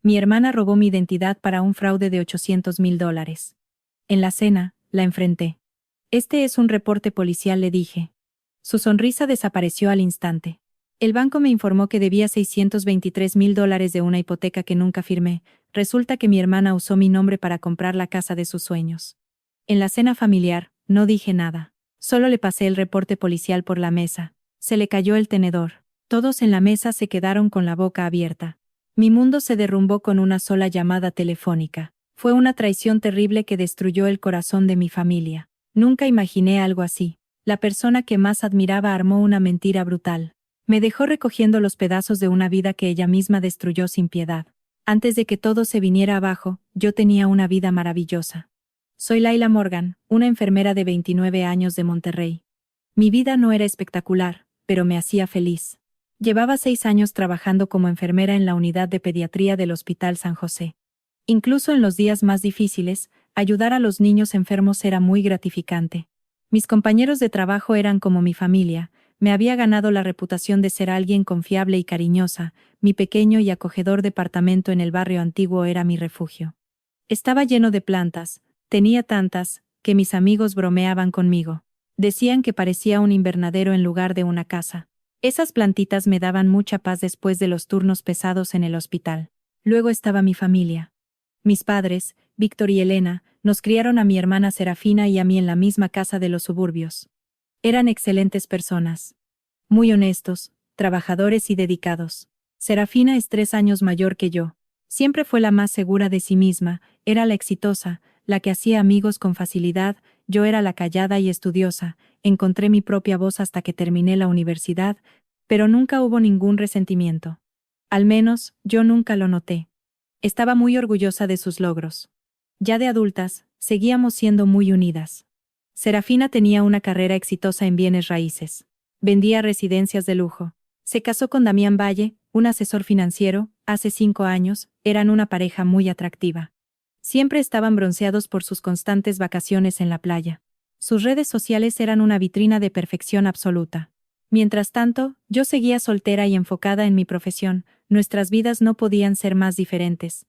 Mi hermana robó mi identidad para un fraude de $800,000. En la cena, la enfrenté. Este es un reporte policial, le dije. Su sonrisa desapareció al instante. El banco me informó que debía $623,000 de una hipoteca que nunca firmé. Resulta que mi hermana usó mi nombre para comprar la casa de sus sueños. En la cena familiar, no dije nada. Solo le pasé el reporte policial por la mesa. Se le cayó el tenedor. Todos en la mesa se quedaron con la boca abierta. Mi mundo se derrumbó con una sola llamada telefónica. Fue una traición terrible que destruyó el corazón de mi familia. Nunca imaginé algo así. La persona que más admiraba armó una mentira brutal. Me dejó recogiendo los pedazos de una vida que ella misma destruyó sin piedad. Antes de que todo se viniera abajo, yo tenía una vida maravillosa. Soy Laila Morgan, una enfermera de 29 años de Monterrey. Mi vida no era espectacular, pero me hacía feliz. Llevaba 6 años trabajando como enfermera en la unidad de pediatría del Hospital San José. Incluso en los días más difíciles, ayudar a los niños enfermos era muy gratificante. Mis compañeros de trabajo eran como mi familia. Me había ganado la reputación de ser alguien confiable y cariñosa. Mi pequeño y acogedor departamento en el barrio antiguo era mi refugio. Estaba lleno de plantas, tenía tantas, que mis amigos bromeaban conmigo. Decían que parecía un invernadero en lugar de una casa. Esas plantitas me daban mucha paz después de los turnos pesados en el hospital. Luego estaba mi familia. Mis padres, Víctor y Elena, nos criaron a mi hermana Serafina y a mí en la misma casa de los suburbios. Eran excelentes personas. Muy honestos, trabajadores y dedicados. Serafina es 3 años mayor que yo. Siempre fue la más segura de sí misma, era la exitosa, la que hacía amigos con facilidad. Yo era la callada y estudiosa. Encontré mi propia voz hasta que terminé la universidad, pero nunca hubo ningún resentimiento. Al menos, yo nunca lo noté. Estaba muy orgullosa de sus logros. Ya de adultas, seguíamos siendo muy unidas. Serafina tenía una carrera exitosa en bienes raíces. Vendía residencias de lujo. Se casó con Damián Valle, un asesor financiero, hace 5 años. Eran una pareja muy atractiva. Siempre estaban bronceados por sus constantes vacaciones en la playa. Sus redes sociales eran una vitrina de perfección absoluta. Mientras tanto, yo seguía soltera y enfocada en mi profesión. Nuestras vidas no podían ser más diferentes.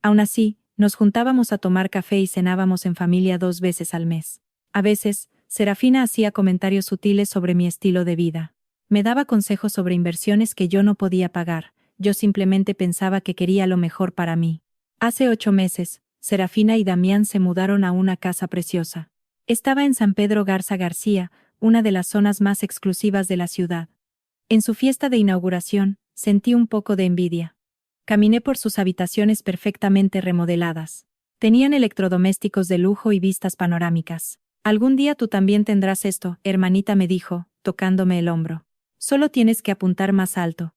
Aún así, nos juntábamos a tomar café y cenábamos en familia 2 veces al mes. A veces, Serafina hacía comentarios sutiles sobre mi estilo de vida. Me daba consejos sobre inversiones que yo no podía pagar. Yo simplemente pensaba que quería lo mejor para mí. Hace 8 meses, Serafina y Damián se mudaron a una casa preciosa. Estaba en San Pedro Garza García, una de las zonas más exclusivas de la ciudad. En su fiesta de inauguración, sentí un poco de envidia. Caminé por sus habitaciones perfectamente remodeladas. Tenían electrodomésticos de lujo y vistas panorámicas. Algún día tú también tendrás esto, hermanita, me dijo, tocándome el hombro. Solo tienes que apuntar más alto.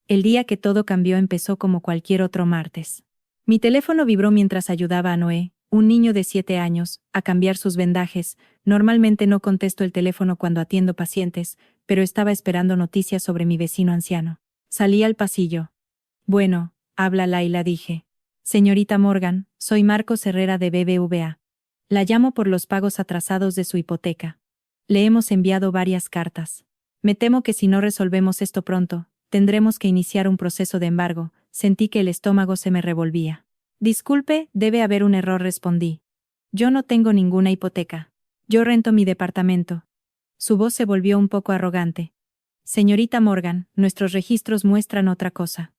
El día que todo cambió empezó como cualquier otro martes. Mi teléfono vibró mientras ayudaba a Noé, un niño de 7 años, a cambiar sus vendajes. Normalmente no contesto el teléfono cuando atiendo pacientes, pero estaba esperando noticias sobre mi vecino anciano. Salí al pasillo. Bueno, habla Laila, dije. Señorita Morgan, soy Marcos Herrera de BBVA. La llamo por los pagos atrasados de su hipoteca. Le hemos enviado varias cartas. Me temo que si no resolvemos esto pronto, tendremos que iniciar un proceso de embargo. Sentí que el estómago se me revolvía. Disculpe, debe haber un error, respondí. Yo no tengo ninguna hipoteca. Yo rento mi departamento. Su voz se volvió un poco arrogante. Señorita Morgan, nuestros registros muestran otra cosa.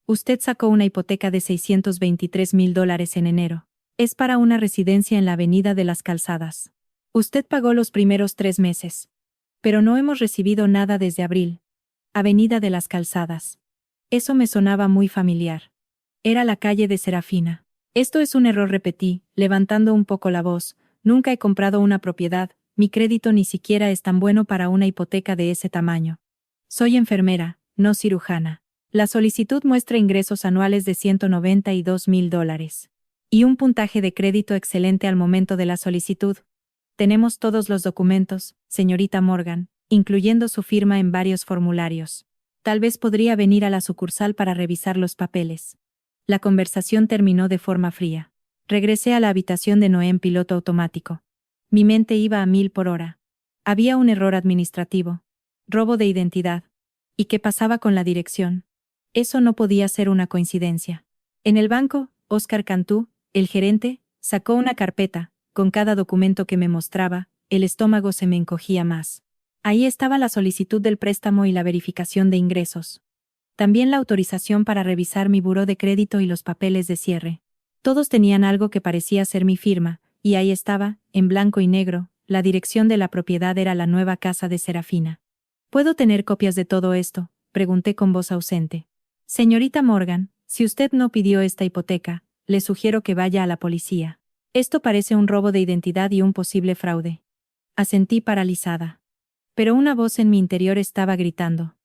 Usted sacó una hipoteca de $623,000 en enero. Es para una residencia en la Avenida de las Calzadas. Usted pagó los primeros 3 meses. Pero no hemos recibido nada desde abril. Avenida de las Calzadas. Eso me sonaba muy familiar. Era la calle de Serafina. Esto es un error, repetí, levantando un poco la voz. Nunca he comprado una propiedad, mi crédito ni siquiera es tan bueno para una hipoteca de ese tamaño. Soy enfermera, no cirujana. La solicitud muestra ingresos anuales de $192,000. Y un puntaje de crédito excelente al momento de la solicitud. Tenemos todos los documentos, señorita Morgan, incluyendo su firma en varios formularios. Tal vez podría venir a la sucursal para revisar los papeles. La conversación terminó de forma fría. Regresé a la habitación de Noé en piloto automático. Mi mente iba a 1000 por hora. Había un error administrativo. Robo de identidad. ¿Y qué pasaba con la dirección? Eso no podía ser una coincidencia. En el banco, Oscar Cantú, el gerente, sacó una carpeta. Con cada documento que me mostraba, el estómago se me encogía más. Ahí estaba la solicitud del préstamo y la verificación de ingresos. También la autorización para revisar mi buró de crédito y los papeles de cierre. Todos tenían algo que parecía ser mi firma, y ahí estaba, en blanco y negro, la dirección de la propiedad era la nueva casa de Serafina. ¿Puedo tener copias de todo esto?, pregunté con voz ausente. Señorita Morgan, si usted no pidió esta hipoteca, le sugiero que vaya a la policía. Esto parece un robo de identidad y un posible fraude. Asentí paralizada. Pero una voz en mi interior estaba gritando.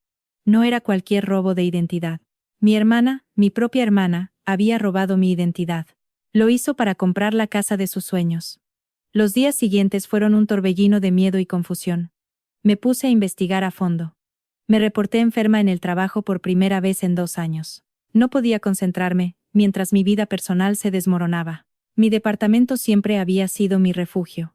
No era cualquier robo de identidad. Mi hermana, mi propia hermana, había robado mi identidad. Lo hizo para comprar la casa de sus sueños. Los días siguientes fueron un torbellino de miedo y confusión. Me puse a investigar a fondo. Me reporté enferma en el trabajo por primera vez en 2 años. No podía concentrarme, mientras mi vida personal se desmoronaba. Mi departamento siempre había sido mi refugio.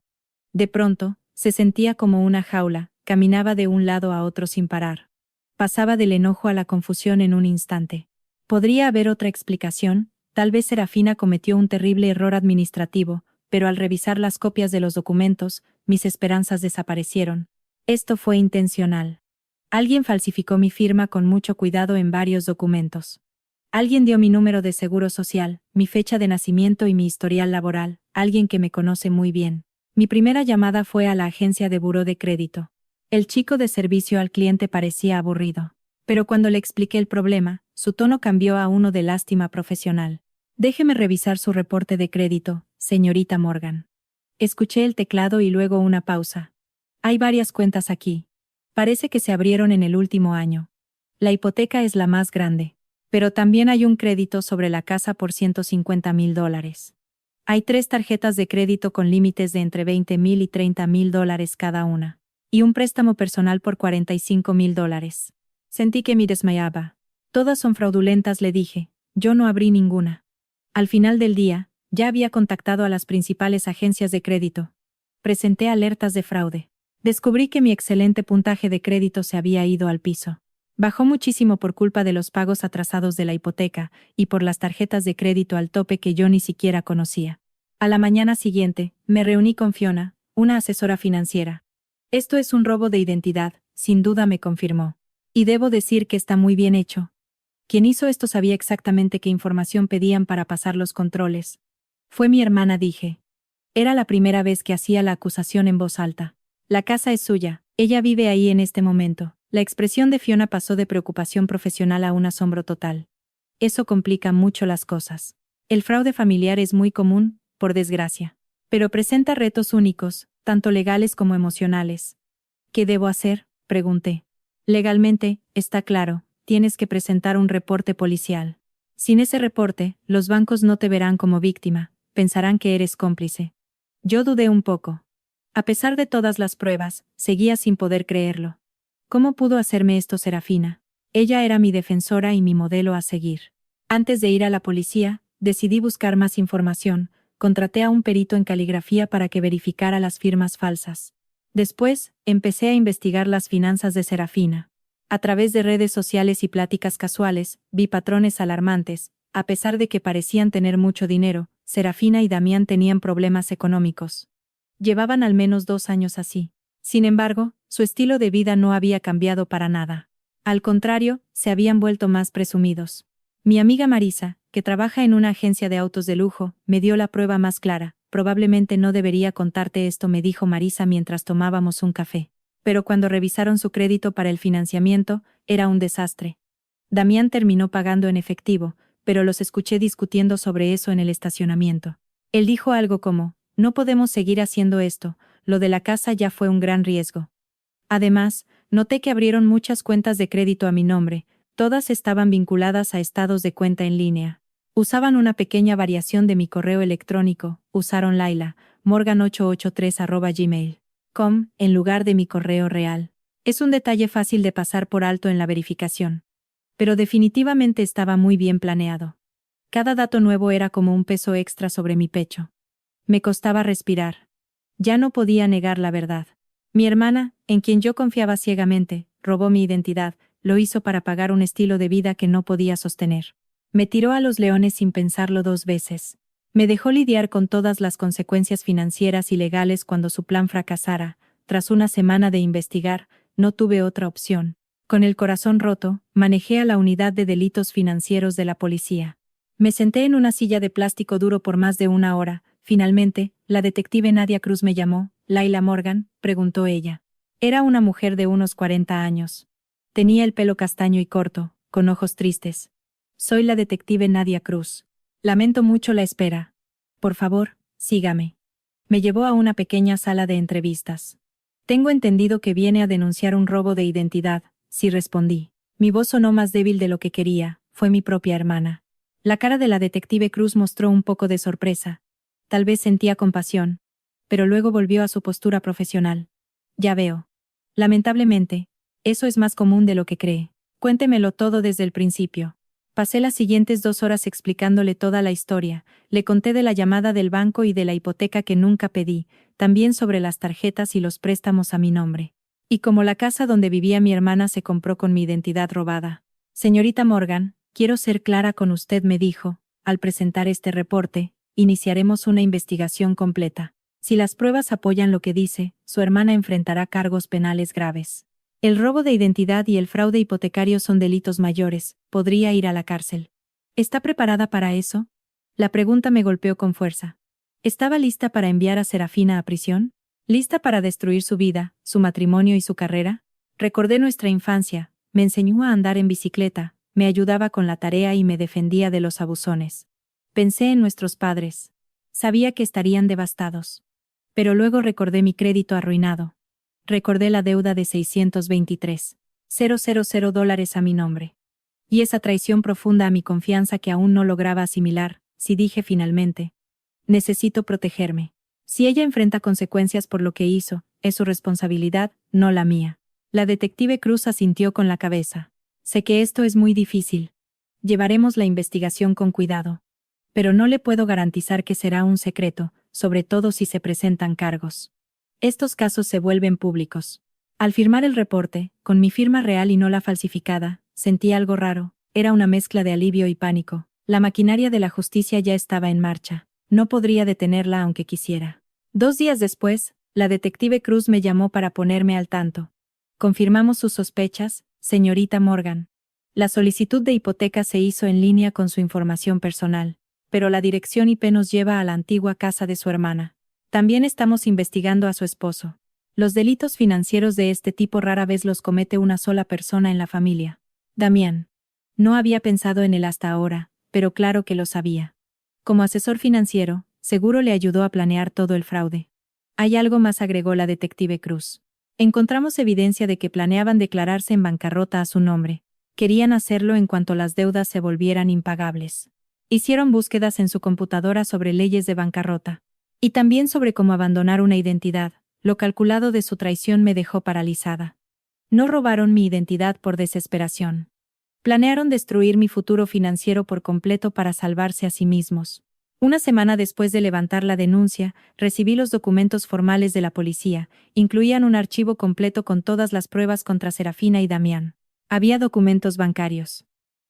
De pronto, se sentía como una jaula, caminaba de un lado a otro sin parar. Pasaba del enojo a la confusión en un instante. Podría haber otra explicación, tal vez Serafina cometió un terrible error administrativo, pero al revisar las copias de los documentos, mis esperanzas desaparecieron. Esto fue intencional. Alguien falsificó mi firma con mucho cuidado en varios documentos. Alguien dio mi número de seguro social, mi fecha de nacimiento y mi historial laboral, alguien que me conoce muy bien. Mi primera llamada fue a la agencia de buró de crédito. El chico de servicio al cliente parecía aburrido. Pero cuando le expliqué el problema, su tono cambió a uno de lástima profesional. Déjeme revisar su reporte de crédito, señorita Morgan. Escuché el teclado y luego una pausa. Hay varias cuentas aquí. Parece que se abrieron en el último año. La hipoteca es la más grande. Pero también hay un crédito sobre la casa por $150,000. Hay 3 tarjetas de crédito con límites de entre $20,000 y $30,000 cada una. Y un préstamo personal por $45,000. Sentí que me desmayaba. Todas son fraudulentas, le dije. Yo no abrí ninguna. Al final del día, ya había contactado a las principales agencias de crédito. Presenté alertas de fraude. Descubrí que mi excelente puntaje de crédito se había ido al piso. Bajó muchísimo por culpa de los pagos atrasados de la hipoteca y por las tarjetas de crédito al tope que yo ni siquiera conocía. A la mañana siguiente, me reuní con Fiona, una asesora financiera. Esto es un robo de identidad, sin duda, me confirmó. Y debo decir que está muy bien hecho. Quien hizo esto sabía exactamente qué información pedían para pasar los controles. Fue mi hermana, dije. Era la primera vez que hacía la acusación en voz alta. La casa es suya, ella vive ahí en este momento. La expresión de Fiona pasó de preocupación profesional a un asombro total. Eso complica mucho las cosas. El fraude familiar es muy común, por desgracia. Pero presenta retos únicos, tanto legales como emocionales. ¿Qué debo hacer?, pregunté. Legalmente, está claro, tienes que presentar un reporte policial. Sin ese reporte, los bancos no te verán como víctima, pensarán que eres cómplice. Yo dudé un poco. A pesar de todas las pruebas, seguía sin poder creerlo. ¿Cómo pudo hacerme esto Serafina? Ella era mi defensora y mi modelo a seguir. Antes de ir a la policía, decidí buscar más información, contraté a un perito en caligrafía para que verificara las firmas falsas. Después, empecé a investigar las finanzas de Serafina. A través de redes sociales y pláticas casuales, vi patrones alarmantes. A pesar de que parecían tener mucho dinero, Serafina y Damián tenían problemas económicos. Llevaban al menos 2 años así. Sin embargo, su estilo de vida no había cambiado para nada. Al contrario, se habían vuelto más presumidos. Mi amiga Marisa, que trabaja en una agencia de autos de lujo, me dio la prueba más clara. Probablemente no debería contarte esto, me dijo Marisa mientras tomábamos un café. Pero cuando revisaron su crédito para el financiamiento, era un desastre. Damián terminó pagando en efectivo, pero los escuché discutiendo sobre eso en el estacionamiento. Él dijo algo como, no podemos seguir haciendo esto, lo de la casa ya fue un gran riesgo. Además, noté que abrieron muchas cuentas de crédito a mi nombre, todas estaban vinculadas a estados de cuenta en línea. Usaban una pequeña variación de mi correo electrónico, usaron Laila, morgan883@gmail.com, en lugar de mi correo real. Es un detalle fácil de pasar por alto en la verificación. Pero definitivamente estaba muy bien planeado. Cada dato nuevo era como un peso extra sobre mi pecho. Me costaba respirar. Ya no podía negar la verdad. Mi hermana, en quien yo confiaba ciegamente, robó mi identidad, lo hizo para pagar un estilo de vida que no podía sostener. Me tiró a los leones sin pensarlo 2 veces. Me dejó lidiar con todas las consecuencias financieras y legales cuando su plan fracasara. Tras una semana de investigar, no tuve otra opción. Con el corazón roto, manejé a la unidad de delitos financieros de la policía. Me senté en una silla de plástico duro por más de 1 hora. Finalmente, la detective Nadia Cruz me llamó. «Laila Morgan», preguntó ella. Era una mujer de unos 40 años. Tenía el pelo castaño y corto, con ojos tristes. «Soy la detective Nadia Cruz. Lamento mucho la espera. Por favor, sígame». Me llevó a una pequeña sala de entrevistas. «Tengo entendido que viene a denunciar un robo de identidad», sí respondí. Mi voz sonó más débil de lo que quería, fue mi propia hermana. La cara de la detective Cruz mostró un poco de sorpresa. Tal vez sentía compasión. Pero luego volvió a su postura profesional. «Ya veo. Lamentablemente, eso es más común de lo que cree. Cuéntemelo todo desde el principio». Pasé las siguientes 2 horas explicándole toda la historia. Le conté de la llamada del banco y de la hipoteca que nunca pedí, también sobre las tarjetas y los préstamos a mi nombre. Y como la casa donde vivía mi hermana se compró con mi identidad robada. «Señorita Morgan, quiero ser clara con usted», me dijo. «Al presentar este reporte, iniciaremos una investigación completa. Si las pruebas apoyan lo que dice, su hermana enfrentará cargos penales graves. El robo de identidad y el fraude hipotecario son delitos mayores, podría ir a la cárcel». «¿Está preparada para eso?». La pregunta me golpeó con fuerza. ¿Estaba lista para enviar a Serafina a prisión? ¿Lista para destruir su vida, su matrimonio y su carrera? Recordé nuestra infancia, me enseñó a andar en bicicleta, me ayudaba con la tarea y me defendía de los abusones. Pensé en nuestros padres. Sabía que estarían devastados. Pero luego recordé mi crédito arruinado. Recordé la deuda de $623,000 a mi nombre. Y esa traición profunda a mi confianza que aún no lograba asimilar, si dije finalmente: «Necesito protegerme. Si ella enfrenta consecuencias por lo que hizo, es su responsabilidad, no la mía». La detective Cruz asintió con la cabeza. «Sé que esto es muy difícil. Llevaremos la investigación con cuidado. Pero no le puedo garantizar que será un secreto, sobre todo si se presentan cargos. Estos casos se vuelven públicos». Al firmar el reporte, con mi firma real y no la falsificada, sentí algo raro. Era una mezcla de alivio y pánico. La maquinaria de la justicia ya estaba en marcha. No podría detenerla aunque quisiera. 2 días después, la detective Cruz me llamó para ponerme al tanto. «Confirmamos sus sospechas, señorita Morgan. La solicitud de hipoteca se hizo en línea con su información personal, pero la dirección IP nos lleva a la antigua casa de su hermana. También estamos investigando a su esposo. Los delitos financieros de este tipo rara vez los comete una sola persona en la familia. Damián». No había pensado en él hasta ahora, pero claro que lo sabía. Como asesor financiero, seguro le ayudó a planear todo el fraude. «Hay algo más», agregó la detective Cruz. «Encontramos evidencia de que planeaban declararse en bancarrota a su nombre. Querían hacerlo en cuanto las deudas se volvieran impagables. Hicieron búsquedas en su computadora sobre leyes de bancarrota. Y también sobre cómo abandonar una identidad. Lo calculado de su traición me dejó paralizada. No robaron mi identidad por desesperación. Planearon destruir mi futuro financiero por completo para salvarse a sí mismos». Una semana después de levantar la denuncia, recibí los documentos formales de la policía. Incluían un archivo completo con todas las pruebas contra Serafina y Damián. Había documentos bancarios.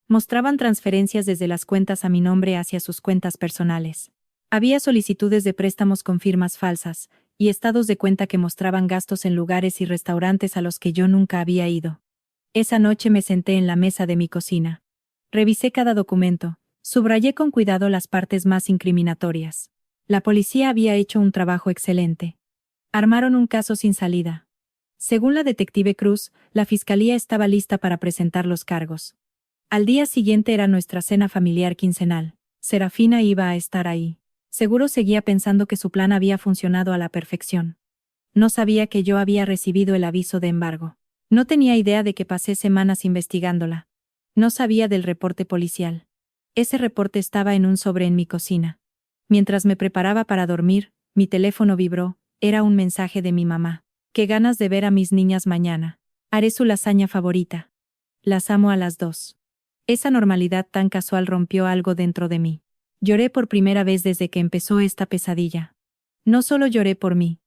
Mostraban transferencias desde las cuentas a mi nombre hacia sus cuentas personales. Había solicitudes de préstamos con firmas falsas, y estados de cuenta que mostraban gastos en lugares y restaurantes a los que yo nunca había ido. Esa noche me senté en la mesa de mi cocina. Revisé cada documento. Subrayé con cuidado las partes más incriminatorias. La policía había hecho un trabajo excelente. Armaron un caso sin salida. Según la detective Cruz, la fiscalía estaba lista para presentar los cargos. Al día siguiente era nuestra cena familiar quincenal. Serafina iba a estar ahí. Seguro seguía pensando que su plan había funcionado a la perfección. No sabía que yo había recibido el aviso de embargo. No tenía idea de que pasé semanas investigándola. No sabía del reporte policial. Ese reporte estaba en un sobre en mi cocina. Mientras me preparaba para dormir, mi teléfono vibró. Era un mensaje de mi mamá. «Qué ganas de ver a mis niñas mañana. Haré su lasaña favorita. Las amo a las dos». Esa normalidad tan casual rompió algo dentro de mí. Lloré por primera vez desde que empezó esta pesadilla. No solo lloré por mí.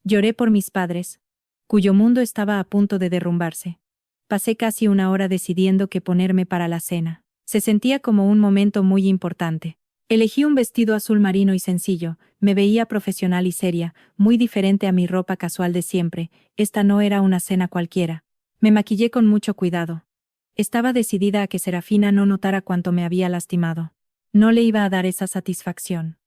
Lloré por mis padres, cuyo mundo estaba a punto de derrumbarse. Pasé casi 1 hora decidiendo qué ponerme para la cena. Se sentía como un momento muy importante. Elegí un vestido azul marino y sencillo, me veía profesional y seria, muy diferente a mi ropa casual de siempre. Esta no era una cena cualquiera. Me maquillé con mucho cuidado. Estaba decidida a que Serafina no notara cuánto me había lastimado. No le iba a dar esa satisfacción.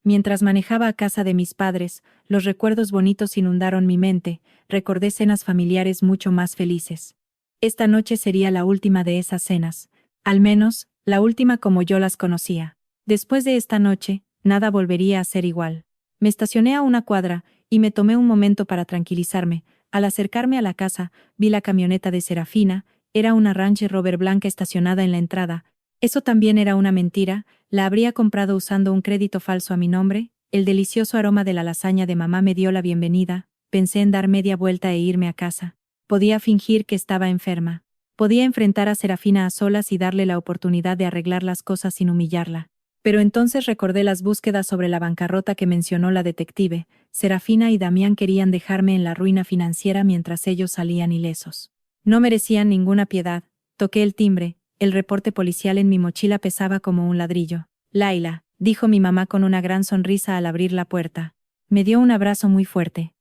Mientras manejaba a casa de mis padres, los recuerdos bonitos inundaron mi mente, recordé cenas familiares mucho más felices. Esta noche sería la última de esas cenas, al menos, la última como yo las conocía. Después de esta noche, nada volvería a ser igual. Me estacioné a una cuadra, y me tomé un momento para tranquilizarme. Al acercarme a la casa, vi la camioneta de Serafina, era una Range Rover blanca estacionada en la entrada. Eso también era una mentira, la habría comprado usando un crédito falso a mi nombre. El delicioso aroma de la lasaña de mamá me dio la bienvenida, pensé en dar media vuelta e irme a casa. Podía fingir que estaba enferma. Podía enfrentar a Serafina a solas y darle la oportunidad de arreglar las cosas sin humillarla. Pero entonces recordé las búsquedas sobre la bancarrota que mencionó la detective. Serafina y Damián querían dejarme en la ruina financiera mientras ellos salían ilesos. No merecían ninguna piedad. Toqué el timbre. El reporte policial en mi mochila pesaba como un ladrillo. Laila, dijo mi mamá con una gran sonrisa al abrir la puerta. Me dio un abrazo muy fuerte.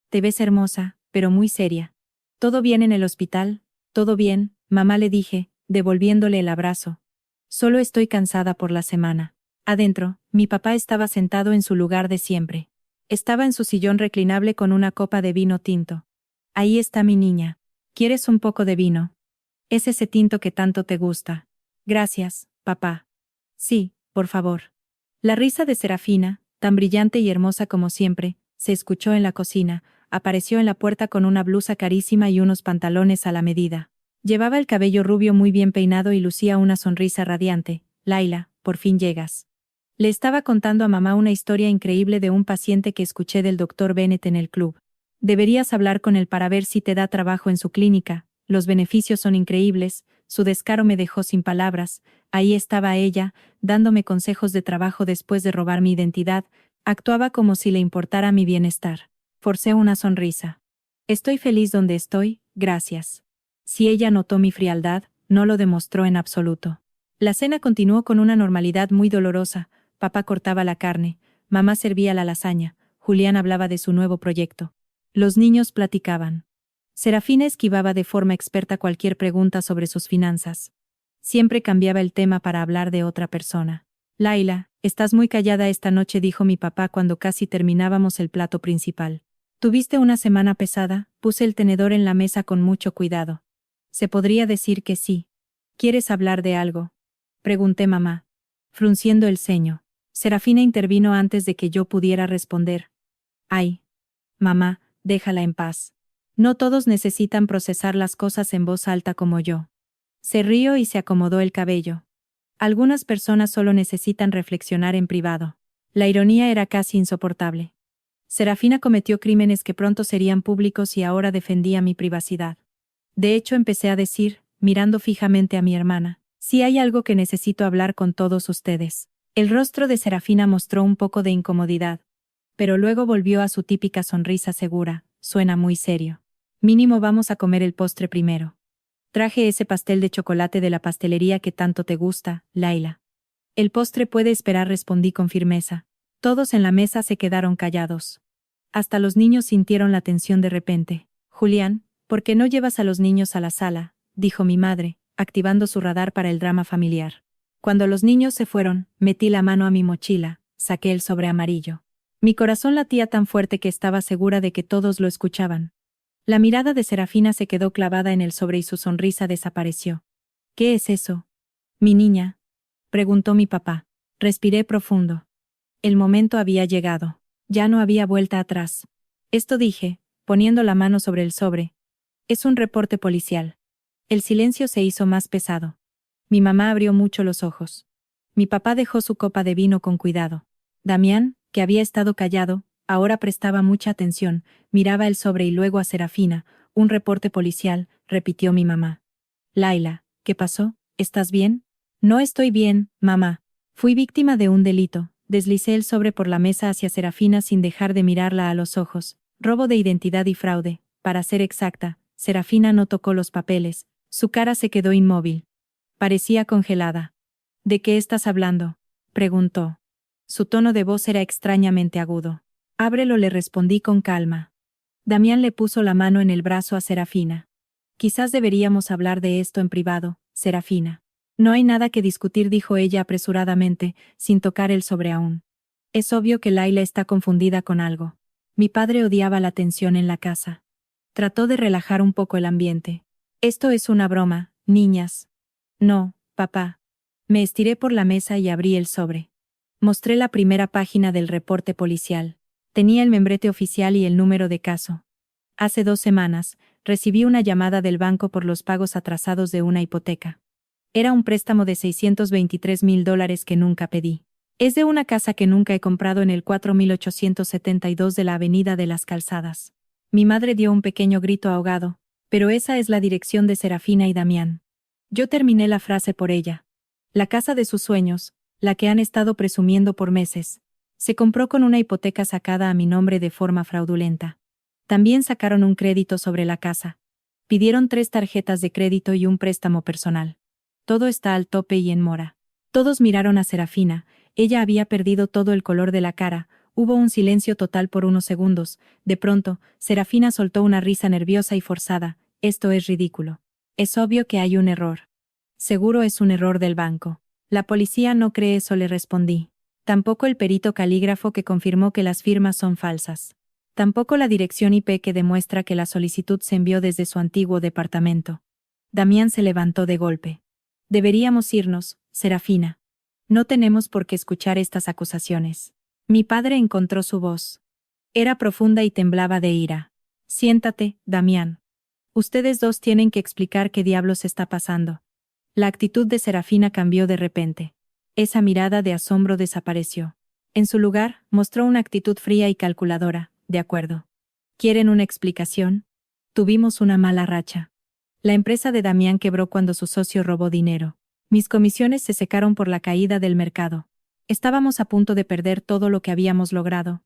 Te ves hermosa, pero muy seria. ¿Todo bien en el hospital? Todo bien, mamá, le dije, devolviéndole el abrazo. Solo estoy cansada por la semana. Adentro, mi papá estaba sentado en su lugar de siempre. Estaba en su sillón reclinable con una copa de vino tinto. Ahí está mi niña. ¿Quieres un poco de vino? Es ese tinto que tanto te gusta. Gracias, papá. Sí, por favor. La risa de Serafina, tan brillante y hermosa como siempre, se escuchó en la cocina. Apareció en la puerta con una blusa carísima y unos pantalones a la medida. Llevaba el cabello rubio muy bien peinado y lucía una sonrisa radiante. Laila, por fin llegas. Le estaba contando a mamá una historia increíble de un paciente que escuché del doctor Bennett en el club. Deberías hablar con él para ver si te da trabajo en su clínica. Los beneficios son increíbles. Su descaro me dejó sin palabras. Ahí estaba ella, dándome consejos de trabajo después de robar mi identidad. Actuaba como si le importara mi bienestar. Forcé una sonrisa. Estoy feliz donde estoy, gracias. Si ella notó mi frialdad, no lo demostró en absoluto. La cena continuó con una normalidad muy dolorosa. Papá cortaba la carne, mamá servía la lasaña, Julián hablaba de su nuevo proyecto. Los niños platicaban. Serafina esquivaba de forma experta cualquier pregunta sobre sus finanzas. Siempre cambiaba el tema para hablar de otra persona. Laila, estás muy callada esta noche, dijo mi papá cuando casi terminábamos el plato principal. ¿Tuviste una semana pesada? Puse el tenedor en la mesa con mucho cuidado. Se podría decir que sí. ¿Quieres hablar de algo? Pregunté mamá, frunciendo el ceño. Serafina intervino antes de que yo pudiera responder. Ay, mamá, déjala en paz. No todos necesitan procesar las cosas en voz alta como yo. Se rió y se acomodó el cabello. Algunas personas solo necesitan reflexionar en privado. La ironía era casi insoportable. Serafina cometió crímenes que pronto serían públicos y ahora defendía mi privacidad. De hecho, empecé a decir, mirando fijamente a mi hermana, si hay algo que necesito hablar con todos ustedes. El rostro de Serafina mostró un poco de incomodidad, pero luego volvió a su típica sonrisa segura. Suena muy serio. Mínimo vamos a comer el postre primero. Traje ese pastel de chocolate de la pastelería que tanto te gusta, Laila. El postre puede esperar, respondí con firmeza. Todos en la mesa se quedaron callados. Hasta los niños sintieron la tensión de repente. Julián, ¿por qué no llevas a los niños a la sala?, dijo mi madre, activando su radar para el drama familiar. Cuando los niños se fueron, metí la mano a mi mochila, saqué el sobre amarillo. Mi corazón latía tan fuerte que estaba segura de que todos lo escuchaban. La mirada de Serafina se quedó clavada en el sobre y su sonrisa desapareció. ¿Qué es eso? Mi niña, preguntó mi papá. Respiré profundo. El momento había llegado. Ya no había vuelta atrás. Esto dije, poniendo la mano sobre el sobre. Es un reporte policial. El silencio se hizo más pesado. Mi mamá abrió mucho los ojos. Mi papá dejó su copa de vino con cuidado. Damián, que había estado callado, ahora prestaba mucha atención, miraba el sobre y luego a Serafina. Un reporte policial, repitió mi mamá. Laila, ¿qué pasó? ¿Estás bien? No estoy bien, mamá. Fui víctima de un delito. Deslicé el sobre por la mesa hacia Serafina sin dejar de mirarla a los ojos. Robo de identidad y fraude. Para ser exacta, Serafina no tocó los papeles. Su cara se quedó inmóvil. Parecía congelada. ¿De qué estás hablando?, preguntó. Su tono de voz era extrañamente agudo. Ábrelo, le respondí con calma. Damián le puso la mano en el brazo a Serafina. Quizás deberíamos hablar de esto en privado, Serafina. No hay nada que discutir, dijo ella apresuradamente, sin tocar el sobre aún. Es obvio que Laila está confundida con algo. Mi padre odiaba la tensión en la casa. Trató de relajar un poco el ambiente. Esto es una broma, niñas. No, papá. Me estiré por la mesa y abrí el sobre. Mostré la primera página del reporte policial. Tenía el membrete oficial y el número de caso. Hace 2 semanas, recibí una llamada del banco por los pagos atrasados de una hipoteca. Era un préstamo de $623,000 que nunca pedí. Es de una casa que nunca he comprado en el 4872 de la Avenida de las Calzadas. Mi madre dio un pequeño grito ahogado, pero esa es la dirección de Serafina y Damián. Yo terminé la frase por ella. La casa de sus sueños, la que han estado presumiendo por meses, se compró con una hipoteca sacada a mi nombre de forma fraudulenta. También sacaron un crédito sobre la casa. Pidieron 3 tarjetas de crédito y un préstamo personal. Todo está al tope y en mora. Todos miraron a Serafina. Ella había perdido todo el color de la cara. Hubo un silencio total por unos segundos. De pronto, Serafina soltó una risa nerviosa y forzada. Esto es ridículo. Es obvio que hay un error. Seguro es un error del banco. La policía no cree eso, le respondí. Tampoco el perito calígrafo que confirmó que las firmas son falsas. Tampoco la dirección IP que demuestra que la solicitud se envió desde su antiguo departamento. Damián se levantó de golpe. Deberíamos irnos, Serafina. No tenemos por qué escuchar estas acusaciones. Mi padre encontró su voz. Era profunda y temblaba de ira. Siéntate, Damián. Ustedes dos tienen que explicar qué diablos está pasando. La actitud de Serafina cambió de repente. Esa mirada de asombro desapareció. En su lugar, mostró una actitud fría y calculadora. De acuerdo. ¿Quieren una explicación? Tuvimos una mala racha. La empresa de Damián quebró cuando su socio robó dinero. Mis comisiones se secaron por la caída del mercado. Estábamos a punto de perder todo lo que habíamos logrado.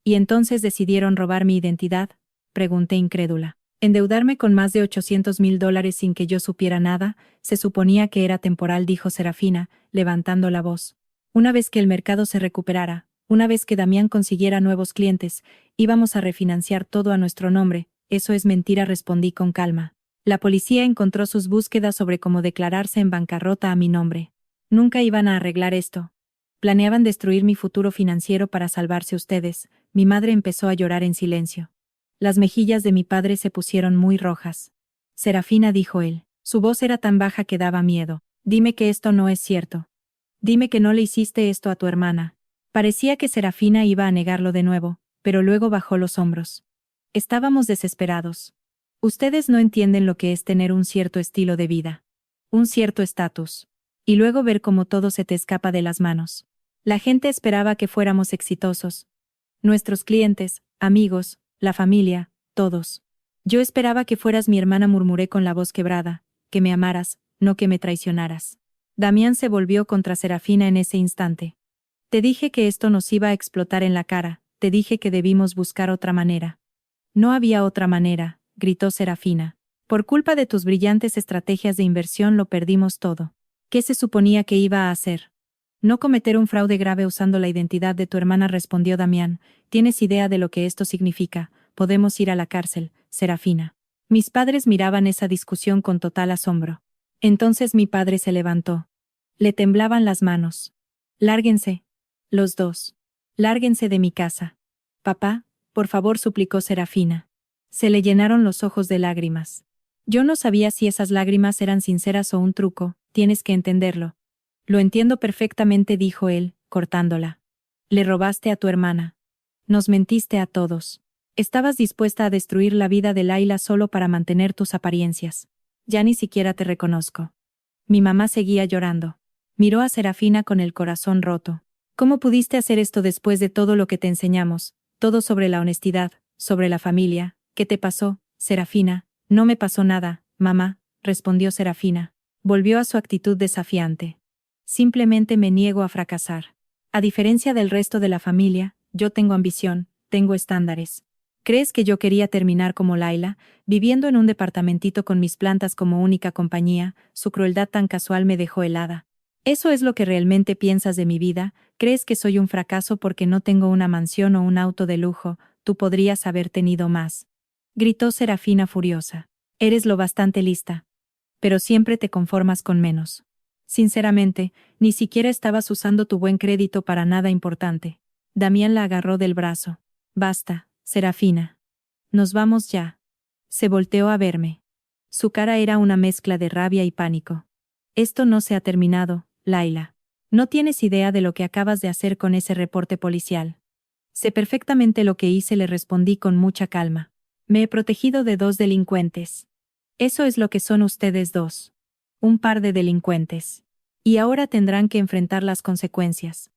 ¿Y entonces decidieron robar mi identidad?, pregunté incrédula. Endeudarme con más de $800,000 sin que yo supiera nada, se suponía que era temporal, dijo Serafina, levantando la voz. Una vez que el mercado se recuperara, una vez que Damián consiguiera nuevos clientes, íbamos a refinanciar todo a nuestro nombre. Eso es mentira, respondí con calma. La policía encontró sus búsquedas sobre cómo declararse en bancarrota a mi nombre. Nunca iban a arreglar esto. Planeaban destruir mi futuro financiero para salvarse ustedes. Mi madre empezó a llorar en silencio. Las mejillas de mi padre se pusieron muy rojas. Serafina, dijo él. Su voz era tan baja que daba miedo. Dime que esto no es cierto. Dime que no le hiciste esto a tu hermana. Parecía que Serafina iba a negarlo de nuevo, pero luego bajó los hombros. Estábamos desesperados. Ustedes no entienden lo que es tener un cierto estilo de vida. Un cierto estatus. Y luego ver cómo todo se te escapa de las manos. La gente esperaba que fuéramos exitosos. Nuestros clientes, amigos, la familia, todos. Yo esperaba que fueras mi hermana, murmuré con la voz quebrada, que me amaras, no que me traicionaras. Damián se volvió contra Serafina en ese instante. Te dije que esto nos iba a explotar en la cara, te dije que debimos buscar otra manera. No había otra manera, gritó Serafina. Por culpa de tus brillantes estrategias de inversión lo perdimos todo. ¿Qué se suponía que iba a hacer? No cometer un fraude grave usando la identidad de tu hermana, respondió Damián. ¿Tienes idea de lo que esto significa? Podemos ir a la cárcel, Serafina. Mis padres miraban esa discusión con total asombro. Entonces mi padre se levantó. Le temblaban las manos. Lárguense. Los dos. Lárguense de mi casa. Papá, por favor, suplicó Serafina. Se le llenaron los ojos de lágrimas. Yo no sabía si esas lágrimas eran sinceras o un truco, tienes que entenderlo. Lo entiendo perfectamente, dijo él, cortándola. Le robaste a tu hermana. Nos mentiste a todos. Estabas dispuesta a destruir la vida de Laila solo para mantener tus apariencias. Ya ni siquiera te reconozco. Mi mamá seguía llorando. Miró a Serafina con el corazón roto. ¿Cómo pudiste hacer esto después de todo lo que te enseñamos? Todo sobre la honestidad, sobre la familia. ¿Qué te pasó, Serafina? No me pasó nada, mamá, respondió Serafina. Volvió a su actitud desafiante. Simplemente me niego a fracasar. A diferencia del resto de la familia, yo tengo ambición, tengo estándares. ¿Crees que yo quería terminar como Laila, viviendo en un departamentito con mis plantas como única compañía? Su crueldad tan casual me dejó helada. ¿Eso es lo que realmente piensas de mi vida? ¿Crees que soy un fracaso porque no tengo una mansión o un auto de lujo? Tú podrías haber tenido más. Gritó Serafina furiosa. Eres lo bastante lista. Pero siempre te conformas con menos. Sinceramente, ni siquiera estabas usando tu buen crédito para nada importante. Damián la agarró del brazo. Basta, Serafina. Nos vamos ya. Se volteó a verme. Su cara era una mezcla de rabia y pánico. Esto no se ha terminado, Laila. No tienes idea de lo que acabas de hacer con ese reporte policial. Sé perfectamente lo que hice, le respondí con mucha calma. Me he protegido de 2 delincuentes. Eso es lo que son ustedes dos. Un par de delincuentes. Y ahora tendrán que enfrentar las consecuencias.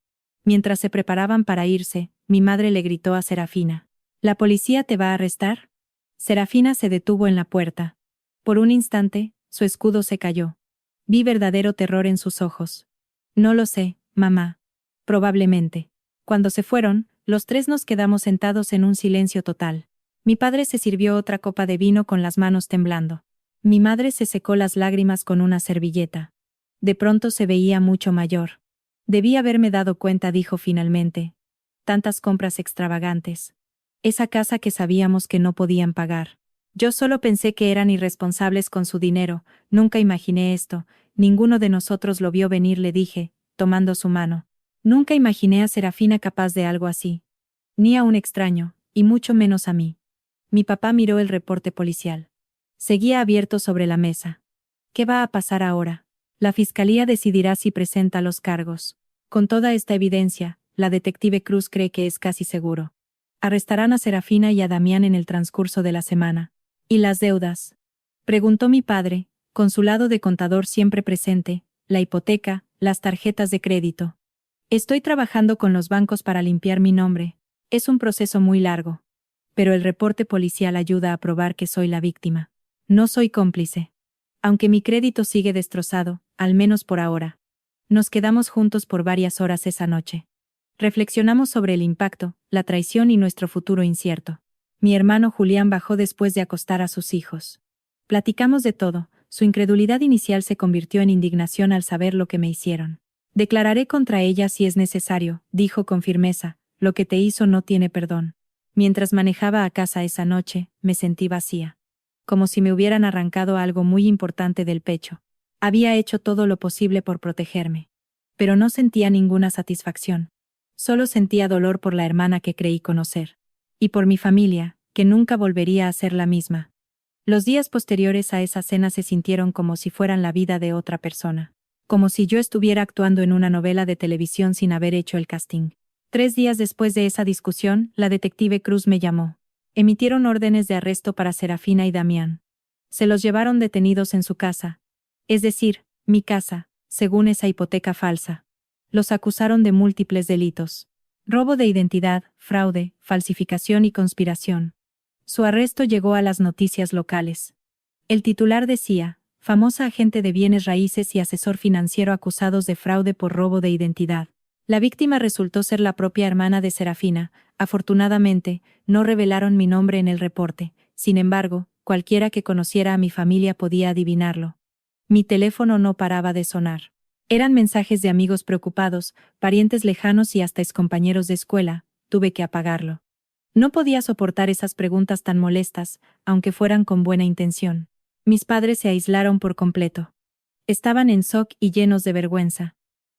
Mientras se preparaban para irse, mi madre le gritó a Serafina. ¿La policía te va a arrestar? Serafina se detuvo en la puerta. Por un instante, su escudo se cayó. Vi verdadero terror en sus ojos. No lo sé, mamá. Probablemente. Cuando se fueron, los tres nos quedamos sentados en un silencio total. Mi padre se sirvió otra copa de vino con las manos temblando. Mi madre se secó las lágrimas con una servilleta. De pronto se veía mucho mayor. Debí haberme dado cuenta, dijo finalmente. Tantas compras extravagantes. Esa casa que sabíamos que no podían pagar. Yo solo pensé que eran irresponsables con su dinero, nunca imaginé esto, ninguno de nosotros lo vio venir, le dije, tomando su mano. Nunca imaginé a Serafina capaz de algo así. Ni a un extraño, y mucho menos a mí. Mi papá miró el reporte policial. Seguía abierto sobre la mesa. ¿Qué va a pasar ahora? La fiscalía decidirá si presenta los cargos. Con toda esta evidencia, la detective Cruz cree que es casi seguro. Arrestarán a Serafina y a Damián en el transcurso de la semana. ¿Y las deudas? Preguntó mi padre, con su lado de contador siempre presente, la hipoteca, las tarjetas de crédito. Estoy trabajando con los bancos para limpiar mi nombre. Es un proceso muy largo. Pero el reporte policial ayuda a probar que soy la víctima. No soy cómplice. Aunque mi crédito sigue destrozado, al menos por ahora. Nos quedamos juntos por varias horas esa noche. Reflexionamos sobre el impacto, la traición y nuestro futuro incierto. Mi hermano Julián bajó después de acostar a sus hijos. Platicamos de todo, su incredulidad inicial se convirtió en indignación al saber lo que me hicieron. Declararé contra ella si es necesario, dijo con firmeza, lo que te hizo no tiene perdón. Mientras manejaba a casa esa noche, me sentí vacía. Como si me hubieran arrancado algo muy importante del pecho. Había hecho todo lo posible por protegerme. Pero no sentía ninguna satisfacción. Solo sentía dolor por la hermana que creí conocer. Y por mi familia, que nunca volvería a ser la misma. Los días posteriores a esa cena se sintieron como si fueran la vida de otra persona. Como si yo estuviera actuando en una novela de televisión sin haber hecho el casting. 3 días después de esa discusión, la detective Cruz me llamó. Emitieron órdenes de arresto para Serafina y Damián. Se los llevaron detenidos en su casa. Es decir, mi casa, según esa hipoteca falsa. Los acusaron de múltiples delitos. Robo de identidad, fraude, falsificación y conspiración. Su arresto llegó a las noticias locales. El titular decía, famosa agente de bienes raíces y asesor financiero acusados de fraude por robo de identidad. La víctima resultó ser la propia hermana de Serafina. Afortunadamente, no revelaron mi nombre en el reporte. Sin embargo, cualquiera que conociera a mi familia podía adivinarlo. Mi teléfono no paraba de sonar. Eran mensajes de amigos preocupados, parientes lejanos y hasta excompañeros de escuela. Tuve que apagarlo. No podía soportar esas preguntas tan molestas, aunque fueran con buena intención. Mis padres se aislaron por completo. Estaban en shock y llenos de vergüenza.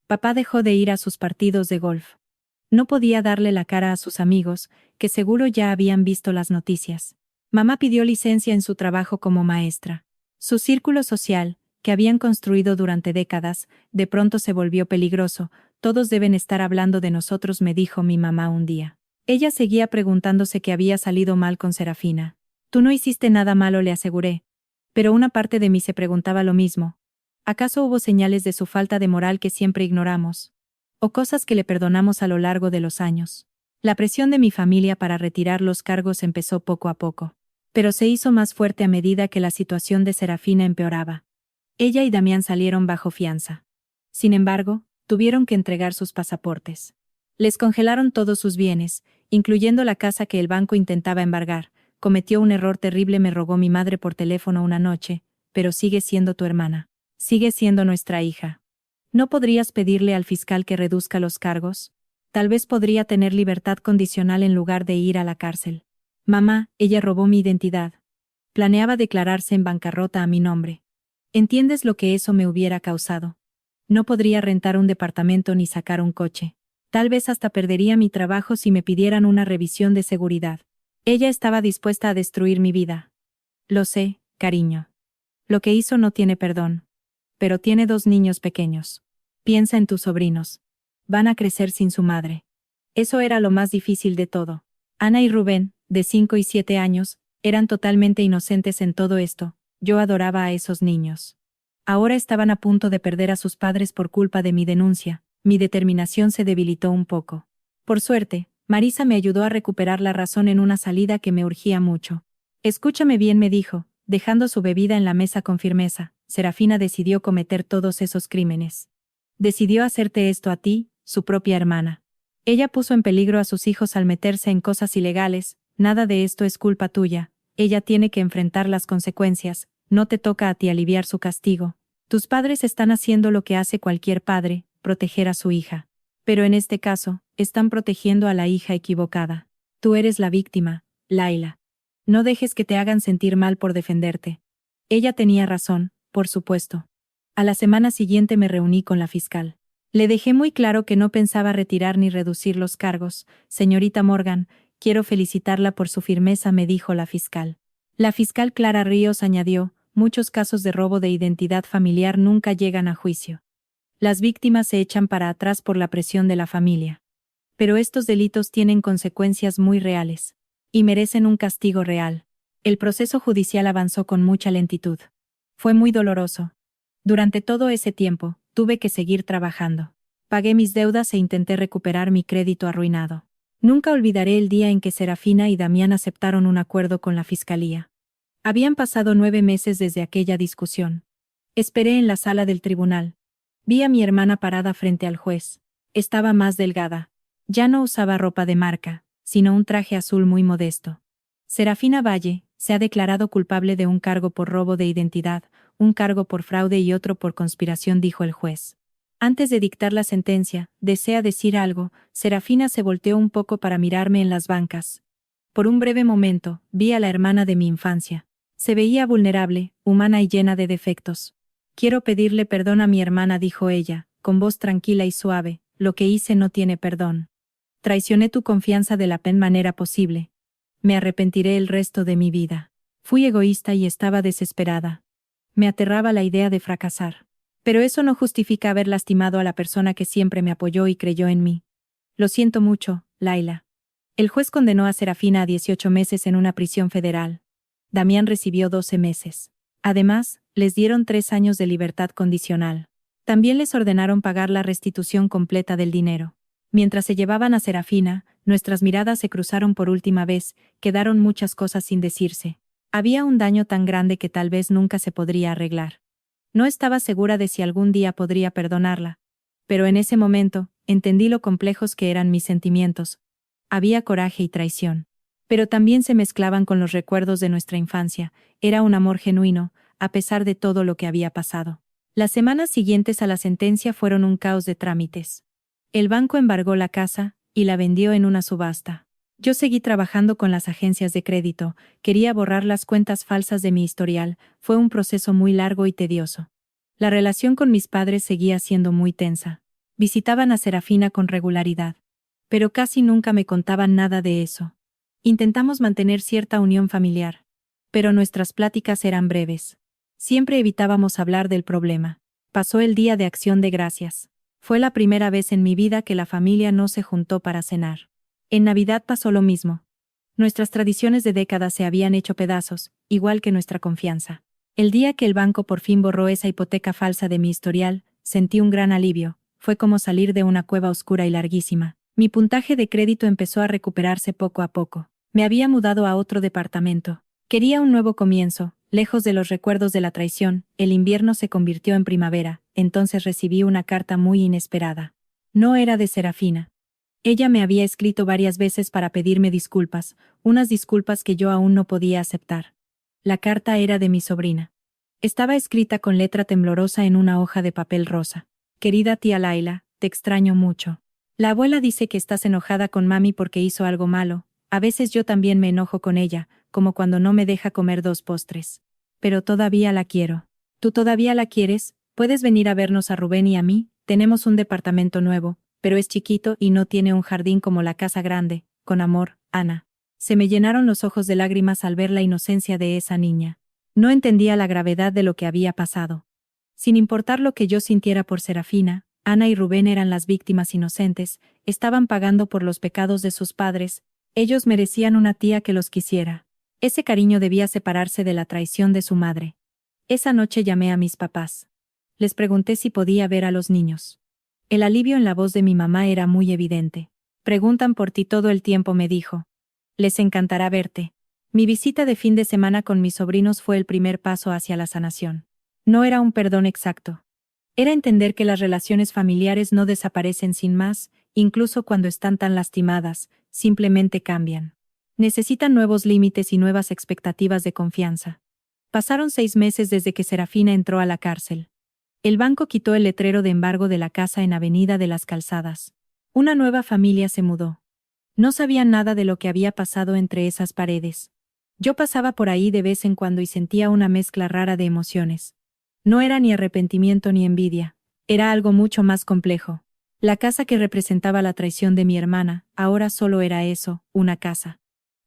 Papá dejó de ir a sus partidos de golf. No podía darle la cara a sus amigos, que seguro ya habían visto las noticias. Mamá pidió licencia en su trabajo como maestra. Su círculo social, que habían construido durante décadas, de pronto se volvió peligroso. Todos deben estar hablando de nosotros, me dijo mi mamá un día. Ella seguía preguntándose qué había salido mal con Serafina. Tú no hiciste nada malo, le aseguré. Pero una parte de mí se preguntaba lo mismo. ¿Acaso hubo señales de su falta de moral que siempre ignoramos? ¿O cosas que le perdonamos a lo largo de los años? La presión de mi familia para retirar los cargos empezó poco a poco. Pero se hizo más fuerte a medida que la situación de Serafina empeoraba. Ella y Damián salieron bajo fianza. Sin embargo, tuvieron que entregar sus pasaportes. Les congelaron todos sus bienes, incluyendo la casa que el banco intentaba embargar. Cometió un error terrible, me rogó mi madre por teléfono una noche, pero sigue siendo tu hermana. Sigue siendo nuestra hija. ¿No podrías pedirle al fiscal que reduzca los cargos? Tal vez podría tener libertad condicional en lugar de ir a la cárcel. Mamá, ella robó mi identidad. Planeaba declararse en bancarrota a mi nombre. ¿Entiendes lo que eso me hubiera causado? No podría rentar un departamento ni sacar un coche. Tal vez hasta perdería mi trabajo si me pidieran una revisión de seguridad. Ella estaba dispuesta a destruir mi vida. Lo sé, cariño. Lo que hizo no tiene perdón. Pero tiene 2 niños pequeños. Piensa en tus sobrinos. Van a crecer sin su madre. Eso era lo más difícil de todo. Ana y Rubén, de 5 y 7 años, eran totalmente inocentes en todo esto. Yo adoraba a esos niños. Ahora estaban a punto de perder a sus padres por culpa de mi denuncia. Mi determinación se debilitó un poco. Por suerte, Marisa me ayudó a recuperar la razón en una salida que me urgía mucho. Escúchame bien, me dijo, dejando su bebida en la mesa con firmeza. Serafina decidió cometer todos esos crímenes. Decidió hacerte esto a ti, su propia hermana. Ella puso en peligro a sus hijos al meterse en cosas ilegales. Nada de esto es culpa tuya. Ella tiene que enfrentar las consecuencias. No te toca a ti aliviar su castigo. Tus padres están haciendo lo que hace cualquier padre, proteger a su hija. Pero en este caso, están protegiendo a la hija equivocada. Tú eres la víctima, Laila. No dejes que te hagan sentir mal por defenderte. Ella tenía razón, por supuesto. A la semana siguiente me reuní con la fiscal. Le dejé muy claro que no pensaba retirar ni reducir los cargos. Señorita Morgan, quiero felicitarla por su firmeza, me dijo la fiscal. La fiscal Clara Ríos añadió, muchos casos de robo de identidad familiar nunca llegan a juicio. Las víctimas se echan para atrás por la presión de la familia. Pero estos delitos tienen consecuencias muy reales. Y merecen un castigo real. El proceso judicial avanzó con mucha lentitud. Fue muy doloroso. Durante todo ese tiempo, tuve que seguir trabajando. Pagué mis deudas e intenté recuperar mi crédito arruinado. Nunca olvidaré el día en que Serafina y Damián aceptaron un acuerdo con la fiscalía. Habían pasado 9 meses desde aquella discusión. Esperé en la sala del tribunal. Vi a mi hermana parada frente al juez. Estaba más delgada. Ya no usaba ropa de marca, sino un traje azul muy modesto. Serafina Valle se ha declarado culpable de un cargo por robo de identidad, un cargo por fraude y otro por conspiración, dijo el juez. Antes de dictar la sentencia, ¿desea decir algo? Serafina se volteó un poco para mirarme en las bancas. Por un breve momento, vi a la hermana de mi infancia. Se veía vulnerable, humana y llena de defectos. Quiero pedirle perdón a mi hermana, dijo ella, con voz tranquila y suave. Lo que hice no tiene perdón. Traicioné tu confianza de la peor manera posible. Me arrepentiré el resto de mi vida. Fui egoísta y estaba desesperada. Me aterraba la idea de fracasar. Pero eso no justifica haber lastimado a la persona que siempre me apoyó y creyó en mí. Lo siento mucho, Laila. El juez condenó a Serafina a 18 meses en una prisión federal. Damián recibió 12 meses. Además, les dieron 3 años de libertad condicional. También les ordenaron pagar la restitución completa del dinero. Mientras se llevaban a Serafina, nuestras miradas se cruzaron por última vez, quedaron muchas cosas sin decirse. Había un daño tan grande que tal vez nunca se podría arreglar. No estaba segura de si algún día podría perdonarla. Pero en ese momento, entendí lo complejos que eran mis sentimientos. Había coraje y traición. Pero también se mezclaban con los recuerdos de nuestra infancia. Era un amor genuino, a pesar de todo lo que había pasado. Las semanas siguientes a la sentencia fueron un caos de trámites. El banco embargó la casa y la vendió en una subasta. Yo seguí trabajando con las agencias de crédito, quería borrar las cuentas falsas de mi historial, fue un proceso muy largo y tedioso. La relación con mis padres seguía siendo muy tensa. Visitaban a Serafina con regularidad. Pero casi nunca me contaban nada de eso. Intentamos mantener cierta unión familiar. Pero nuestras pláticas eran breves. Siempre evitábamos hablar del problema. Pasó el día de Acción de Gracias. Fue la primera vez en mi vida que la familia no se juntó para cenar. En Navidad pasó lo mismo. Nuestras tradiciones de décadas se habían hecho pedazos, igual que nuestra confianza. El día que el banco por fin borró esa hipoteca falsa de mi historial, sentí un gran alivio. Fue como salir de una cueva oscura y larguísima. Mi puntaje de crédito empezó a recuperarse poco a poco. Me había mudado a otro departamento. Quería un nuevo comienzo, lejos de los recuerdos de la traición. El invierno se convirtió en primavera, entonces recibí una carta muy inesperada. No era de Serafina. Ella me había escrito varias veces para pedirme disculpas, unas disculpas que yo aún no podía aceptar. La carta era de mi sobrina. Estaba escrita con letra temblorosa en una hoja de papel rosa. Querida tía Laila, te extraño mucho. La abuela dice que estás enojada con mami porque hizo algo malo. A veces yo también me enojo con ella, como cuando no me deja comer 2 postres. Pero todavía la quiero. ¿Tú todavía la quieres? ¿Puedes venir a vernos a Rubén y a mí? Tenemos un departamento nuevo, pero es chiquito y no tiene un jardín como la casa grande. Con amor, Ana. Se me llenaron los ojos de lágrimas al ver la inocencia de esa niña. No entendía la gravedad de lo que había pasado. Sin importar lo que yo sintiera por Serafina, Ana y Rubén eran las víctimas inocentes, estaban pagando por los pecados de sus padres, ellos merecían una tía que los quisiera. Ese cariño debía separarse de la traición de su madre. Esa noche llamé a mis papás. Les pregunté si podía ver a los niños. El alivio en la voz de mi mamá era muy evidente. Preguntan por ti todo el tiempo, me dijo. Les encantará verte. Mi visita de fin de semana con mis sobrinos fue el primer paso hacia la sanación. No era un perdón exacto. Era entender que las relaciones familiares no desaparecen sin más, incluso cuando están tan lastimadas, simplemente cambian. Necesitan nuevos límites y nuevas expectativas de confianza. Pasaron 6 meses desde que Serafina entró a la cárcel. El banco quitó el letrero de embargo de la casa en Avenida de las Calzadas. Una nueva familia se mudó. No sabían nada de lo que había pasado entre esas paredes. Yo pasaba por ahí de vez en cuando y sentía una mezcla rara de emociones. No era ni arrepentimiento ni envidia, era algo mucho más complejo. La casa que representaba la traición de mi hermana, ahora solo era eso, una casa.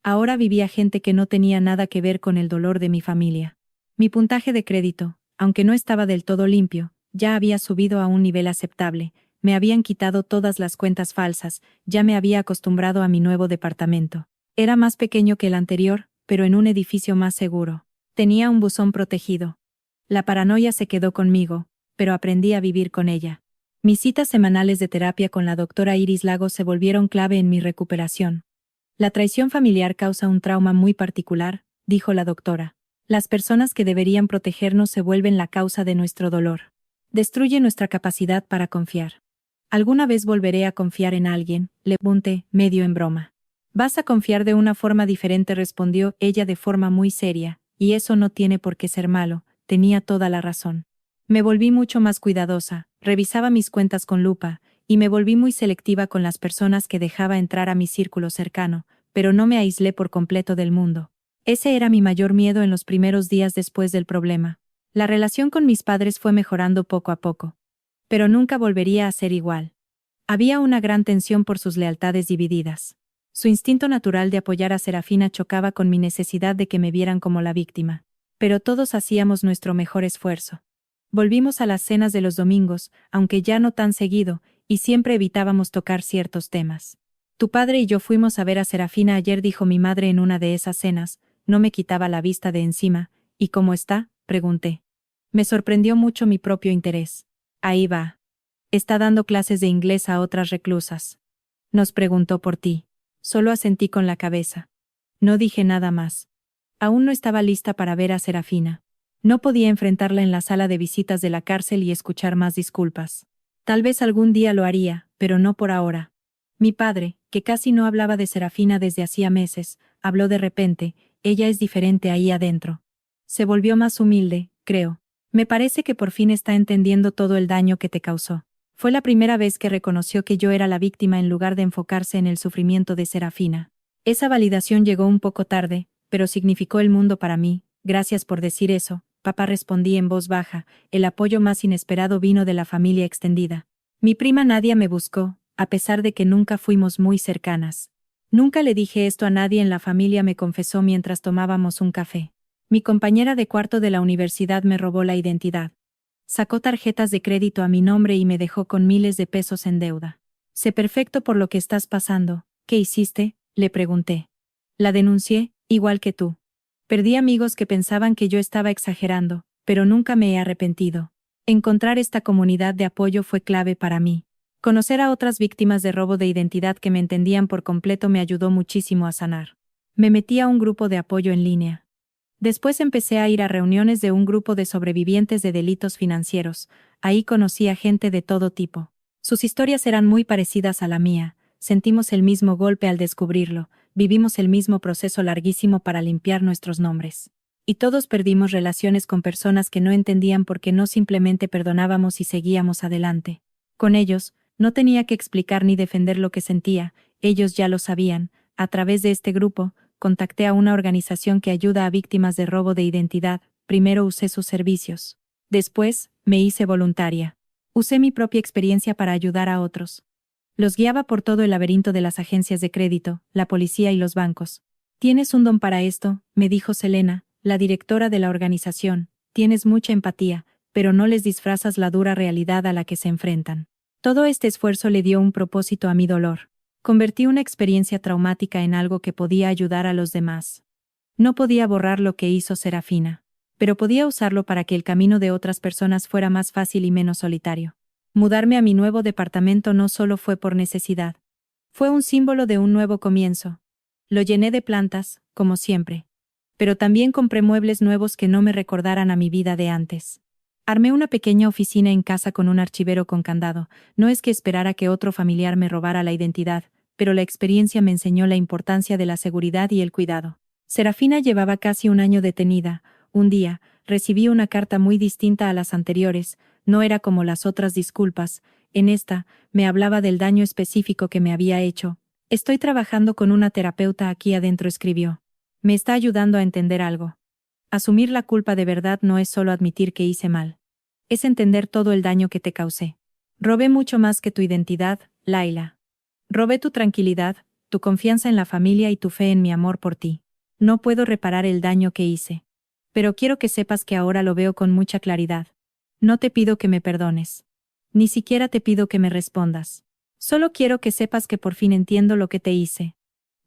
Ahora vivía gente que no tenía nada que ver con el dolor de mi familia. Mi puntaje de crédito, aunque no estaba del todo limpio, ya había subido a un nivel aceptable, me habían quitado todas las cuentas falsas, ya me había acostumbrado a mi nuevo departamento. Era más pequeño que el anterior, pero en un edificio más seguro. Tenía un buzón protegido. La paranoia se quedó conmigo, pero aprendí a vivir con ella. Mis citas semanales de terapia con la doctora Iris Lagos se volvieron clave en mi recuperación. La traición familiar causa un trauma muy particular, dijo la doctora. Las personas que deberían protegernos se vuelven la causa de nuestro dolor. Destruye nuestra capacidad para confiar. ¿Alguna vez volveré a confiar en alguien?, le pregunté, medio en broma. Vas a confiar de una forma diferente, respondió ella de forma muy seria, y eso no tiene por qué ser malo, tenía toda la razón. Me volví mucho más cuidadosa, revisaba mis cuentas con lupa, y me volví muy selectiva con las personas que dejaba entrar a mi círculo cercano, pero no me aislé por completo del mundo. Ese era mi mayor miedo en los primeros días después del problema. La relación con mis padres fue mejorando poco a poco. Pero nunca volvería a ser igual. Había una gran tensión por sus lealtades divididas. Su instinto natural de apoyar a Serafina chocaba con mi necesidad de que me vieran como la víctima. Pero todos hacíamos nuestro mejor esfuerzo. Volvimos a las cenas de los domingos, aunque ya no tan seguido, y siempre evitábamos tocar ciertos temas. Tu padre y yo fuimos a ver a Serafina ayer, dijo mi madre en una de esas cenas, no me quitaba la vista de encima. ¿Y cómo está?, pregunté. Me sorprendió mucho mi propio interés. Ahí va. Está dando clases de inglés a otras reclusas. Nos preguntó por ti. Solo asentí con la cabeza. No dije nada más. Aún no estaba lista para ver a Serafina. No podía enfrentarla en la sala de visitas de la cárcel y escuchar más disculpas. Tal vez algún día lo haría, pero no por ahora. Mi padre, que casi no hablaba de Serafina desde hacía meses, habló de repente, ella es diferente ahí adentro. Se volvió más humilde, creo. Me parece que por fin está entendiendo todo el daño que te causó. Fue la primera vez que reconoció que yo era la víctima en lugar de enfocarse en el sufrimiento de Serafina. Esa validación llegó un poco tarde, pero significó el mundo para mí. Gracias por decir eso, papá, respondí en voz baja. El apoyo más inesperado vino de la familia extendida. Mi prima Nadia me buscó, a pesar de que nunca fuimos muy cercanas. Nunca le dije esto a nadie en la familia, me confesó mientras tomábamos un café. Mi compañera de cuarto de la universidad me robó la identidad. Sacó tarjetas de crédito a mi nombre y me dejó con miles de pesos en deuda. Sé perfecto por lo que estás pasando. ¿Qué hiciste?, le pregunté. La denuncié, igual que tú. Perdí amigos que pensaban que yo estaba exagerando, pero nunca me he arrepentido. Encontrar esta comunidad de apoyo fue clave para mí. Conocer a otras víctimas de robo de identidad que me entendían por completo me ayudó muchísimo a sanar. Me metí a un grupo de apoyo en línea. Después empecé a ir a reuniones de un grupo de sobrevivientes de delitos financieros. Ahí conocí a gente de todo tipo. Sus historias eran muy parecidas a la mía, sentimos el mismo golpe al descubrirlo, vivimos el mismo proceso larguísimo para limpiar nuestros nombres. Y todos perdimos relaciones con personas que no entendían por qué no simplemente perdonábamos y seguíamos adelante. Con ellos, no tenía que explicar ni defender lo que sentía, ellos ya lo sabían. A través de este grupo, contacté a una organización que ayuda a víctimas de robo de identidad. Primero usé sus servicios. Después, me hice voluntaria. Usé mi propia experiencia para ayudar a otros. Los guiaba por todo el laberinto de las agencias de crédito, la policía y los bancos. Tienes un don para esto, me dijo Selena, la directora de la organización. Tienes mucha empatía, pero no les disfrazas la dura realidad a la que se enfrentan. Todo este esfuerzo le dio un propósito a mi dolor. Convertí una experiencia traumática en algo que podía ayudar a los demás. No podía borrar lo que hizo Serafina, pero podía usarlo para que el camino de otras personas fuera más fácil y menos solitario. Mudarme a mi nuevo departamento no solo fue por necesidad. Fue un símbolo de un nuevo comienzo. Lo llené de plantas, como siempre. Pero también compré muebles nuevos que no me recordaran a mi vida de antes. Armé una pequeña oficina en casa con un archivero con candado. No es que esperara que otro familiar me robara la identidad, pero la experiencia me enseñó la importancia de la seguridad y el cuidado. Serafina llevaba casi un año detenida. Un día, recibí una carta muy distinta a las anteriores. No era como las otras disculpas. En esta, me hablaba del daño específico que me había hecho. Estoy trabajando con una terapeuta aquí adentro, escribió. Me está ayudando a entender algo. Asumir la culpa de verdad no es solo admitir que hice mal. Es entender todo el daño que te causé. Robé mucho más que tu identidad, Laila. Robé tu tranquilidad, tu confianza en la familia y tu fe en mi amor por ti. No puedo reparar el daño que hice. Pero quiero que sepas que ahora lo veo con mucha claridad. No te pido que me perdones. Ni siquiera te pido que me respondas. Solo quiero que sepas que por fin entiendo lo que te hice.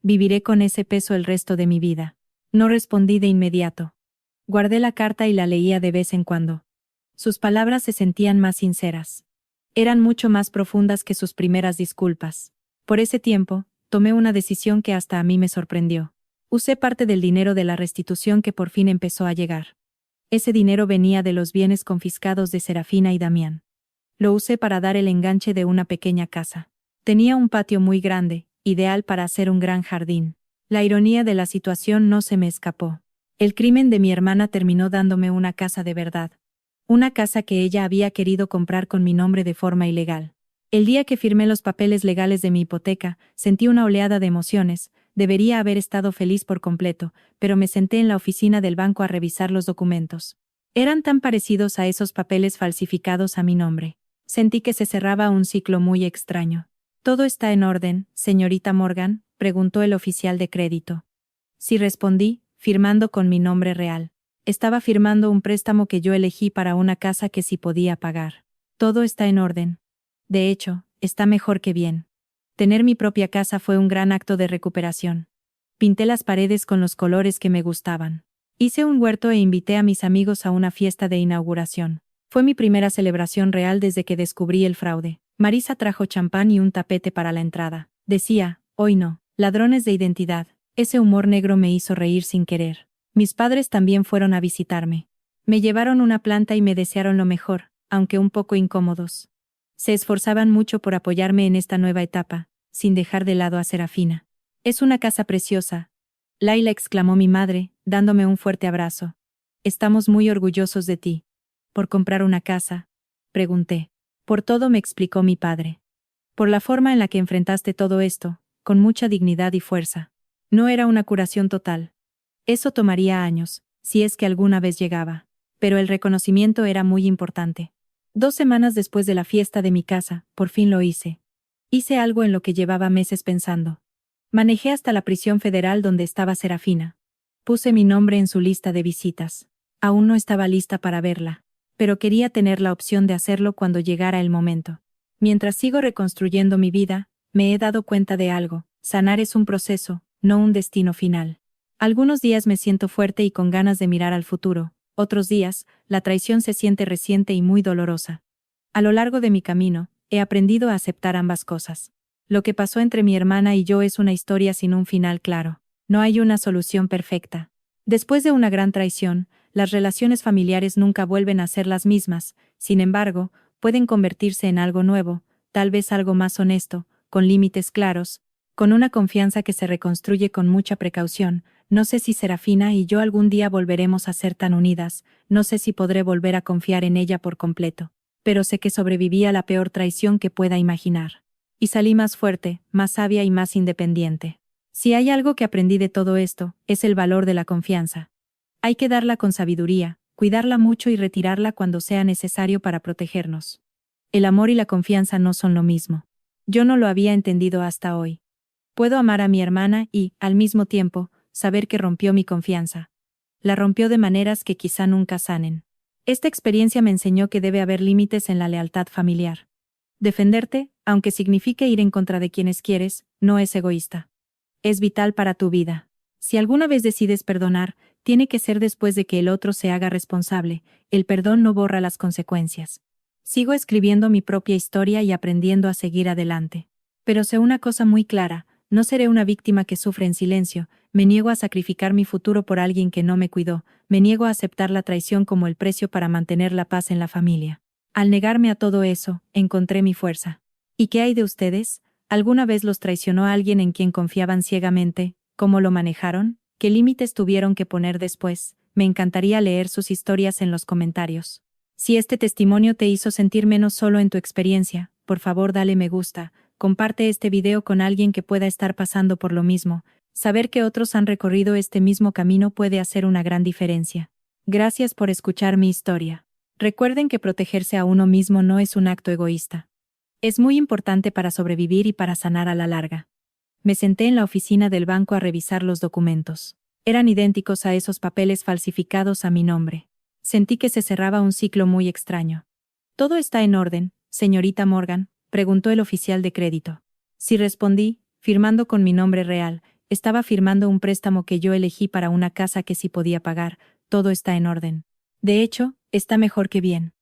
Viviré con ese peso el resto de mi vida. No respondí de inmediato. Guardé la carta y la leía de vez en cuando. Sus palabras se sentían más sinceras. Eran mucho más profundas que sus primeras disculpas. Por ese tiempo, tomé una decisión que hasta a mí me sorprendió. Usé parte del dinero de la restitución que por fin empezó a llegar. Ese dinero venía de los bienes confiscados de Serafina y Damián. Lo usé para dar el enganche de una pequeña casa. Tenía un patio muy grande, ideal para hacer un gran jardín. La ironía de la situación no se me escapó. El crimen de mi hermana terminó dándome una casa de verdad. Una casa que ella había querido comprar con mi nombre de forma ilegal. El día que firmé los papeles legales de mi hipoteca, sentí una oleada de emociones. Debería haber estado feliz por completo, pero me senté en la oficina del banco a revisar los documentos. Eran tan parecidos a esos papeles falsificados a mi nombre. Sentí que se cerraba un ciclo muy extraño. ¿Todo está en orden, señorita Morgan?, preguntó el oficial de crédito. Sí, respondí, firmando con mi nombre real. Estaba firmando un préstamo que yo elegí para una casa que sí podía pagar. Todo está en orden. De hecho, está mejor que bien. Tener mi propia casa fue un gran acto de recuperación. Pinté las paredes con los colores que me gustaban. Hice un huerto e invité a mis amigos a una fiesta de inauguración. Fue mi primera celebración real desde que descubrí el fraude. Marisa trajo champán y un tapete para la entrada. Decía, hoy no, ladrones de identidad. Ese humor negro me hizo reír sin querer. Mis padres también fueron a visitarme. Me llevaron una planta y me desearon lo mejor, aunque un poco incómodos. Se esforzaban mucho por apoyarme en esta nueva etapa, sin dejar de lado a Serafina. Es una casa preciosa, Laila, exclamó mi madre, dándome un fuerte abrazo. Estamos muy orgullosos de ti. ¿Por comprar una casa?, pregunté. Por todo, me explicó mi padre. Por la forma en la que enfrentaste todo esto, con mucha dignidad y fuerza. No era una curación total. Eso tomaría años, si es que alguna vez llegaba. Pero el reconocimiento era muy importante. 2 semanas después de la fiesta de mi casa, por fin lo hice. Hice algo en lo que llevaba meses pensando. Manejé hasta la prisión federal donde estaba Serafina. Puse mi nombre en su lista de visitas. Aún no estaba lista para verla, pero quería tener la opción de hacerlo cuando llegara el momento. Mientras sigo reconstruyendo mi vida, me he dado cuenta de algo: sanar es un proceso, no un destino final. Algunos días me siento fuerte y con ganas de mirar al futuro. Otros días, la traición se siente reciente y muy dolorosa. A lo largo de mi camino, he aprendido a aceptar ambas cosas. Lo que pasó entre mi hermana y yo es una historia sin un final claro. No hay una solución perfecta. Después de una gran traición, las relaciones familiares nunca vuelven a ser las mismas. Sin embargo, pueden convertirse en algo nuevo, tal vez algo más honesto, con límites claros, con una confianza que se reconstruye con mucha precaución. No sé si Serafina y yo algún día volveremos a ser tan unidas, no sé si podré volver a confiar en ella por completo, pero sé que sobreviví a la peor traición que pueda imaginar. Y salí más fuerte, más sabia y más independiente. Si hay algo que aprendí de todo esto, es el valor de la confianza. Hay que darla con sabiduría, cuidarla mucho y retirarla cuando sea necesario para protegernos. El amor y la confianza no son lo mismo. Yo no lo había entendido hasta hoy. Puedo amar a mi hermana y, al mismo tiempo, saber que rompió mi confianza. La rompió de maneras que quizá nunca sanen. Esta experiencia me enseñó que debe haber límites en la lealtad familiar. Defenderte, aunque signifique ir en contra de quienes quieres, no es egoísta. Es vital para tu vida. Si alguna vez decides perdonar, tiene que ser después de que el otro se haga responsable. El perdón no borra las consecuencias. Sigo escribiendo mi propia historia y aprendiendo a seguir adelante. Pero sé una cosa muy clara, no seré una víctima que sufre en silencio, me niego a sacrificar mi futuro por alguien que no me cuidó, me niego a aceptar la traición como el precio para mantener la paz en la familia. Al negarme a todo eso, encontré mi fuerza. ¿Y qué hay de ustedes? ¿Alguna vez los traicionó a alguien en quien confiaban ciegamente? ¿Cómo lo manejaron? ¿Qué límites tuvieron que poner después? Me encantaría leer sus historias en los comentarios. Si este testimonio te hizo sentir menos solo en tu experiencia, por favor dale me gusta, comparte este video con alguien que pueda estar pasando por lo mismo. Saber que otros han recorrido este mismo camino puede hacer una gran diferencia. Gracias por escuchar mi historia. Recuerden que protegerse a uno mismo no es un acto egoísta. Es muy importante para sobrevivir y para sanar a la larga. Me senté en la oficina del banco a revisar los documentos. Eran idénticos a esos papeles falsificados a mi nombre. Sentí que se cerraba un ciclo muy extraño. «¿Todo está en orden, señorita Morgan?», preguntó el oficial de crédito. Sí, respondí, firmando con mi nombre real. Estaba firmando un préstamo que yo elegí para una casa que sí podía pagar. Todo está en orden. De hecho, está mejor que bien.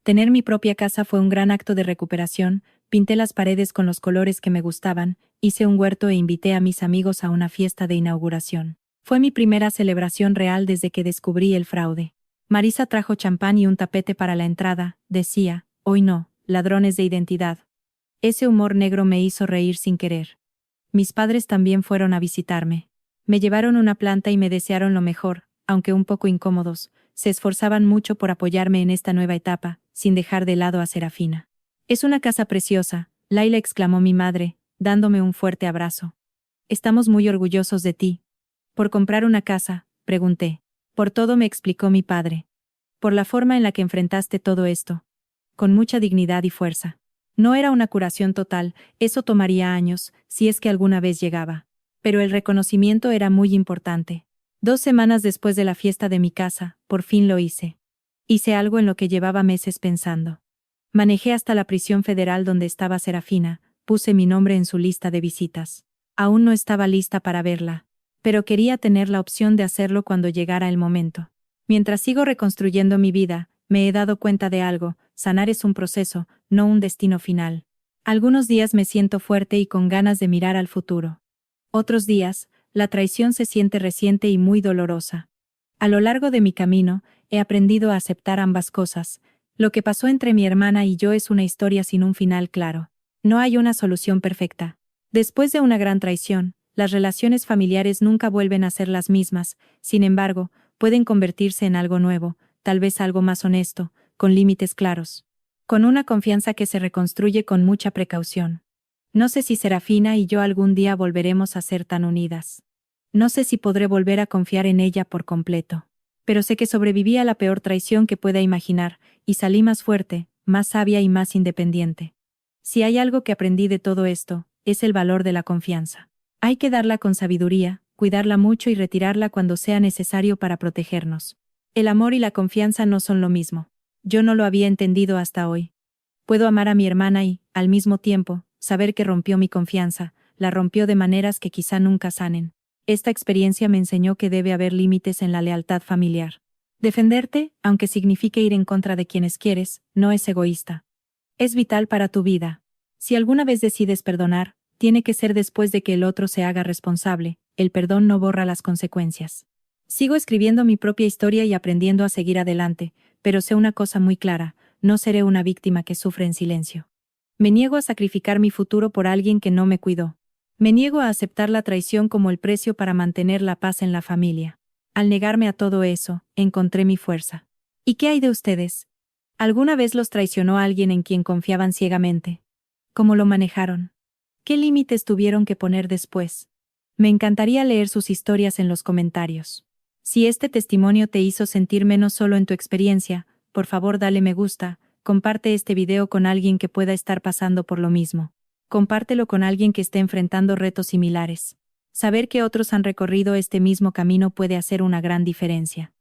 Tener mi propia casa fue un gran acto de recuperación. Pinté las paredes con los colores que me gustaban, hice un huerto e invité a mis amigos a una fiesta de inauguración. Fue mi primera celebración real desde que descubrí el fraude. Marisa trajo champán y un tapete para la entrada, decía, hoy no, ladrones de identidad. Ese humor negro me hizo reír sin querer. Mis padres también fueron a visitarme. Me llevaron una planta y me desearon lo mejor, aunque un poco incómodos. Se esforzaban mucho por apoyarme en esta nueva etapa, sin dejar de lado a Serafina. «Es una casa preciosa», Laila exclamó mi madre, dándome un fuerte abrazo. «Estamos muy orgullosos de ti». «¿Por comprar una casa?», pregunté. «Por todo», me explicó mi padre. «Por la forma en la que enfrentaste todo esto. Con mucha dignidad y fuerza. No era una curación total, eso tomaría años, si es que alguna vez llegaba. Pero el reconocimiento era muy importante. 2 semanas después de la fiesta de mi casa, por fin lo hice. Hice algo en lo que llevaba meses pensando. Manejé hasta la prisión federal donde estaba Serafina, puse mi nombre en su lista de visitas. Aún no estaba lista para verla, pero quería tener la opción de hacerlo cuando llegara el momento. Mientras sigo reconstruyendo mi vida, me he dado cuenta de algo: sanar es un proceso, no un destino final. Algunos días me siento fuerte y con ganas de mirar al futuro. Otros días, la traición se siente reciente y muy dolorosa. A lo largo de mi camino, he aprendido a aceptar ambas cosas. Lo que pasó entre mi hermana y yo es una historia sin un final claro. No hay una solución perfecta. Después de una gran traición, las relaciones familiares nunca vuelven a ser las mismas. Sin embargo, pueden convertirse en algo nuevo, tal vez algo más honesto, con límites claros. Con una confianza que se reconstruye con mucha precaución. No sé si Serafina y yo algún día volveremos a ser tan unidas. No sé si podré volver a confiar en ella por completo. Pero sé que sobreviví a la peor traición que pueda imaginar, y salí más fuerte, más sabia y más independiente. Si hay algo que aprendí de todo esto, es el valor de la confianza. Hay que darla con sabiduría, cuidarla mucho y retirarla cuando sea necesario para protegernos. El amor y la confianza no son lo mismo. Yo no lo había entendido hasta hoy. Puedo amar a mi hermana y, al mismo tiempo, saber que rompió mi confianza, la rompió de maneras que quizá nunca sanen. Esta experiencia me enseñó que debe haber límites en la lealtad familiar. Defenderte, aunque signifique ir en contra de quienes quieres, no es egoísta. Es vital para tu vida. Si alguna vez decides perdonar, tiene que ser después de que el otro se haga responsable. El perdón no borra las consecuencias. Sigo escribiendo mi propia historia y aprendiendo a seguir adelante, pero sé una cosa muy clara: no seré una víctima que sufre en silencio. Me niego a sacrificar mi futuro por alguien que no me cuidó. Me niego a aceptar la traición como el precio para mantener la paz en la familia. Al negarme a todo eso, encontré mi fuerza. ¿Y qué hay de ustedes? ¿Alguna vez los traicionó alguien en quien confiaban ciegamente? ¿Cómo lo manejaron? ¿Qué límites tuvieron que poner después? Me encantaría leer sus historias en los comentarios. Si este testimonio te hizo sentir menos solo en tu experiencia, por favor dale me gusta, comparte este video con alguien que pueda estar pasando por lo mismo. Compártelo con alguien que esté enfrentando retos similares. Saber que otros han recorrido este mismo camino puede hacer una gran diferencia.